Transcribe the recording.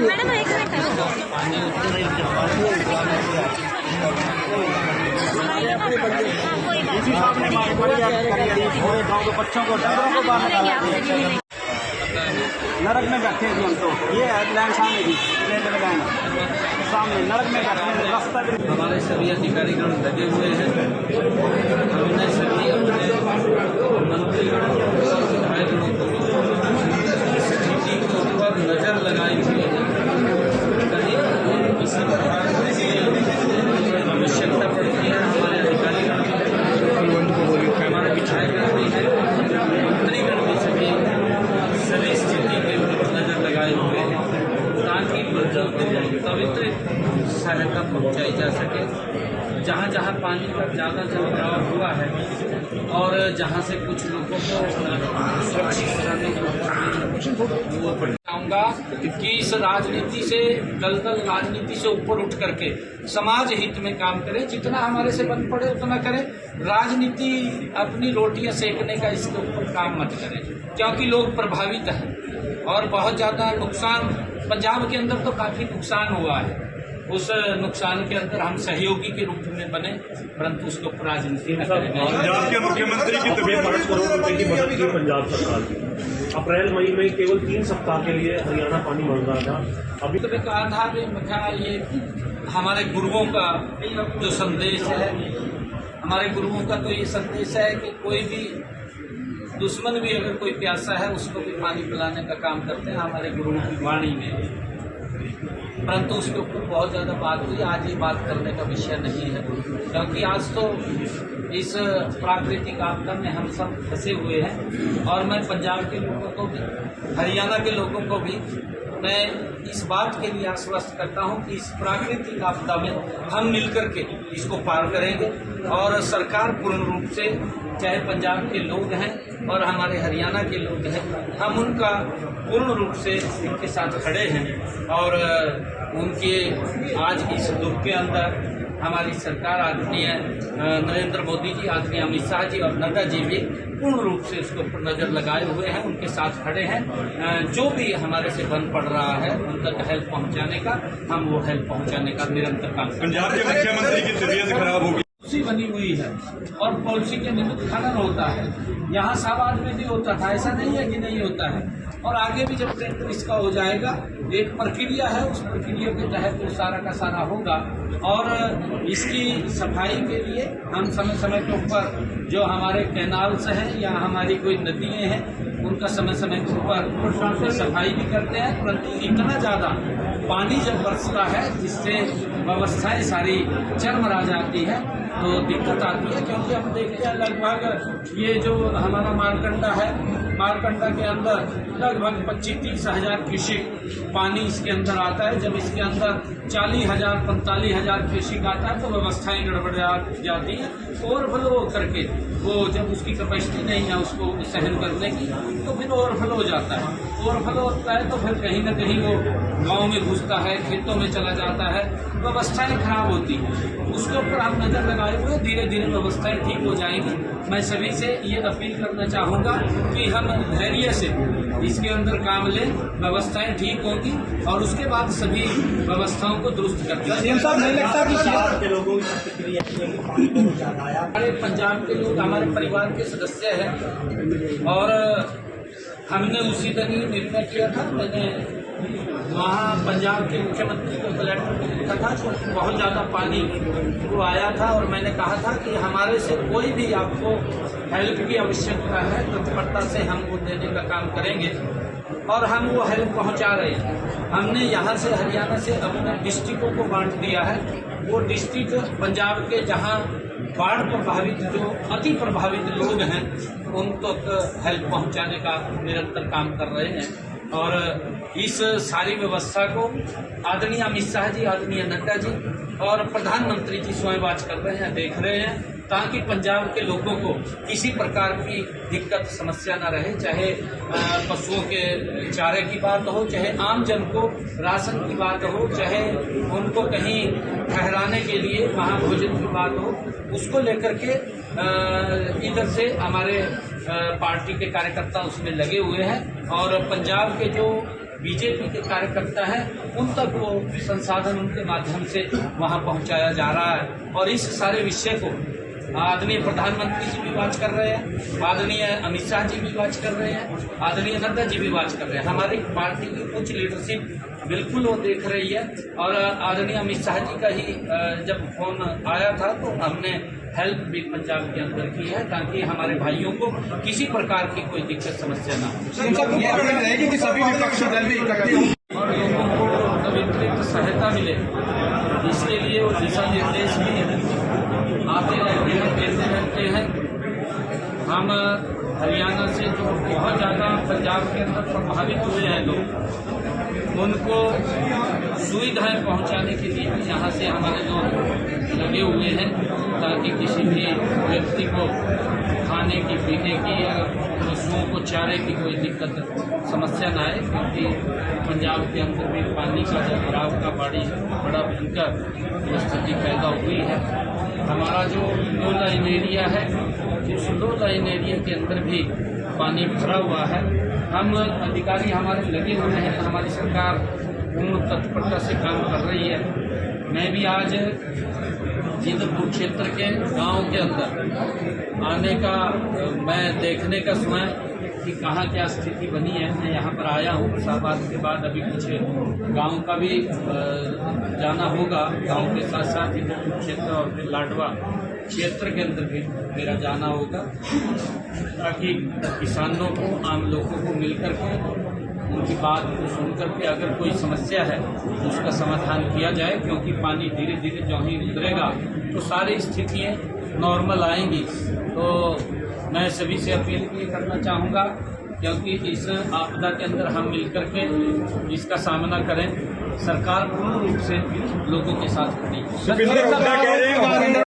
Madam एक बच्चों को नरक में बैठे थे हम तो। ये है लाइन सामने की लाइन सामने नरक में बैठे रास्ता। हमारे सभी अधिकारीगण लगे हुए हैं। हमने सभी अपने मंत्रीगण और विधायकगणों को स्थिति के ऊपर नजर लगाई हुई है। कहीं किसी प्रकार की आवश्यकता पड़ती है हमारे अधिकारीगण हमारे विधायकगण भी हैं, मंत्रीगण भी सभी स्थिति के ऊपर नजर लगाए हुए हैं ताकि प्रजा को पवित्र सहायता पहुंचाई जा सके। जहां जहां पानी का ज़्यादा जलभराव हुआ है और जहां से कुछ लोगों को सुरक्षित कराने की चाहूँगा कि इस राजनीति से दलदल राजनीति से ऊपर उठ करके समाज हित में काम करें। जितना हमारे से बन पड़े उतना करें। राजनीति अपनी रोटियां सेकने का इसके ऊपर काम मत करें, क्योंकि लोग प्रभावित हैं और बहुत ज़्यादा नुकसान पंजाब के अंदर तो काफ़ी नुकसान हुआ है। उस नुकसान के अंदर हम सहयोगी के रूप में बने, परंतु उसको राजनीति न करें। पंजाब के मुख्यमंत्री की तबीयत 5 करोड़ रुपए की मदद की पंजाब सरकार की। अप्रैल मई में केवल 3 सप्ताह के लिए हरियाणा पानी मांग रहा था। अभी तो मैं कहा था कि ये हमारे गुरुओं का जो संदेश है, हमारे गुरुओं का तो ये संदेश है कि कोई भी दुश्मन भी अगर कोई प्यासा है उसको भी पानी पिलाने का काम करते हैं, हमारे गुरुओं की वाणी में। परंतु उसके ऊपर बहुत ज़्यादा बात हुई। आज ये बात करने का विषय नहीं है, क्योंकि आज तो इस प्राकृतिक आपदा में हम सब फंसे हुए हैं। और मैं पंजाब के लोगों को भी, हरियाणा के लोगों को भी मैं इस बात के लिए आश्वस्त करता हूं कि इस प्राकृतिक आपदा में हम मिलकर के इसको पार करेंगे। और सरकार पूर्ण रूप से, चाहे पंजाब के लोग हैं और हमारे हरियाणा के लोग हैं, हम उनका पूर्ण रूप से उनके साथ खड़े हैं। और उनके आज इस दुख के अंदर हमारी सरकार, आदरणीय नरेंद्र मोदी जी, आदरणीय अमित शाह जी और नड्डा जी भी पूर्ण रूप से उसके ऊपर नज़र लगाए हुए हैं, उनके साथ खड़े हैं। जो भी हमारे से बन पड़ रहा है उन तक हेल्प पहुंचाने का, हम वो हेल्प पहुंचाने का निरंतर काम करें। पंजाब के मुख्यमंत्री की तबीयत खराब होगी, पॉलिसी बनी हुई है और पॉलिसी के निमित्त खनन होता है। यहाँ सावाद में भी होता था, ऐसा नहीं है कि नहीं होता है। और आगे भी जब टेंडर इसका हो जाएगा, एक प्रक्रिया है, उस प्रक्रिया के तहत वो सारा का सारा होगा। और इसकी सफाई के लिए हम समय समय के ऊपर जो हमारे कैनाल्स हैं या हमारी कोई नदियाँ हैं उनका समय समय के ऊपर सफाई भी करते हैं। परंतु इतना ज़्यादा पानी जब बरसता है जिससे व्यवस्थाएं सारी चरमरा जाती है तो दिक्कत आती है। क्योंकि हम देखते हैं लगभग ये जो हमारा मारकंडा है, मारकंडा के अंदर लगभग 25-30 हज़ार क्यूसेक पानी इसके अंदर आता है। जब इसके अंदर 40,000-45,000 क्यूसेक आता है तो व्यवस्थाएं गड़बड़ा जाती हैं। ओवरफ्लो करके वो जब उसकी कैपेसिटी नहीं है उसको सहन करने की, तो फिर ओवरफ्लो हो जाता है। ओवरफ्लो होता है तो फिर कहीं ना कहीं वो गाँव में घुसता है, खेतों में चला जाता है, व्यवस्थाएं खराब होती हैं। उसके ऊपर हम नज़र लगाए हुए, धीरे धीरे व्यवस्थाएं ठीक हो जाएंगी। मैं सभी से ये अपील करना चाहूँगा कि हम धैर्य से इसके अंदर काम लें, व्यवस्थाएं ठीक होंगी और उसके बाद सभी व्यवस्थाओं को दुरुस्त कर दिया। हमारे पंजाब के लोग हमारे परिवार के सदस्य हैं और हमने उसी दिन ही निर्णय किया था। मैंने वहाँ पंजाब के मुख्यमंत्री को कलेक्टर को लिखा था, क्योंकि बहुत ज़्यादा पानी वो आया था और मैंने कहा था कि हमारे से कोई भी आपको हेल्प की आवश्यकता है तत्परता से हम वो देने का काम करेंगे और हम वो हेल्प पहुँचा रहे हैं। हमने यहाँ से हरियाणा से अपने डिस्ट्रिक्टों को बांट दिया है। वो डिस्ट्रिक्ट पंजाब के जहाँ बाढ़ प्रभावित, जो अति प्रभावित लोग हैं, उन तक हेल्प पहुँचाने का निरंतर काम कर रहे हैं। और इस सारी व्यवस्था को आदरणीय अमित शाह जी, आदरणीय नड्डा जी और प्रधानमंत्री जी स्वयं वाच कर रहे हैं, देख रहे हैं, ताकि पंजाब के लोगों को किसी प्रकार की दिक्कत समस्या न रहे। चाहे पशुओं के चारे की बात हो, चाहे आम जन को राशन की बात हो, चाहे उनको कहीं ठहराने के लिए वहाँ भोजन की बात हो, उसको लेकर के इधर से हमारे पार्टी के कार्यकर्ता उसमें लगे हुए हैं और पंजाब के जो बीजेपी के कार्यकर्ता हैं उन तक वो संसाधन उनके माध्यम से वहाँ पहुँचाया जा रहा है। और इस सारे विषय को आदरणीय प्रधानमंत्री जी भी बात कर रहे हैं, आदरणीय अमित शाह जी भी बात कर रहे हैं, आदरणीय नड्डा जी भी बात कर रहे हैं। हमारी पार्टी की कुछ लीडरशिप बिल्कुल वो देख रही है और आदरणीय अमित शाह जी का ही जब फोन आया था तो हमने हेल्प भी पंजाब के अंदर की है ताकि हमारे भाइयों को किसी प्रकार की कोई दिक्कत समस्या ना हो रहेगी कि सभी विपक्षी दल भी इकट्ठे हों और लोगों को अतिरिक्त सहायता मिले, इसके लिए वो दिशा निर्देश भी आते रहते हैं, देते रहते हैं। हम हरियाणा से जो बहुत ज़्यादा पंजाब के अंदर प्रभावित हुए हैं लोग, उनको सुविधाएं पहुंचाने के लिए यहाँ से हमारे लोग लगे हुए हैं ताकि किसी भी व्यक्ति को खाने की, पीने की या पशुओं को चारे की कोई दिक्कत समस्या न आए, क्योंकि पंजाब के अंदर भी पानी का जलभराव का बड़ा भयंकर स्थिति पैदा हुई है। हमारा जो लो लाइन एरिया है, उस लो लाइन एरिया के अंदर भी पानी भरा हुआ है। हम अधिकारी हमारे लगे हुए हैं, हमारी सरकार पूर्ण तत्परता से काम कर रही है। मैं भी आज जींदपुर क्षेत्र के गांव के अंदर आने का, मैं देखने का समय कि कहाँ क्या स्थिति बनी है, मैं यहाँ पर आया हूँ। शाहबाद के बाद अभी कुछ गांव का भी जाना होगा, गांव के साथ साथ जींदपुर क्षेत्र और फिर लाडवा क्षेत्र के अंदर भी मेरा जाना होगा ताकि किसानों को, आम लोगों को मिलकर के उनकी बात को सुनकर के अगर कोई समस्या है तो उसका समाधान किया जाए, क्योंकि पानी धीरे धीरे जो ही उतरेगा तो सारी स्थितियाँ नॉर्मल आएंगी। तो मैं सभी से अपील भी करना चाहूँगा, क्योंकि इस आपदा के अंदर हम मिलकर के इसका सामना करें। सरकार पूर्ण रूप से लोगों के साथ खड़ी है।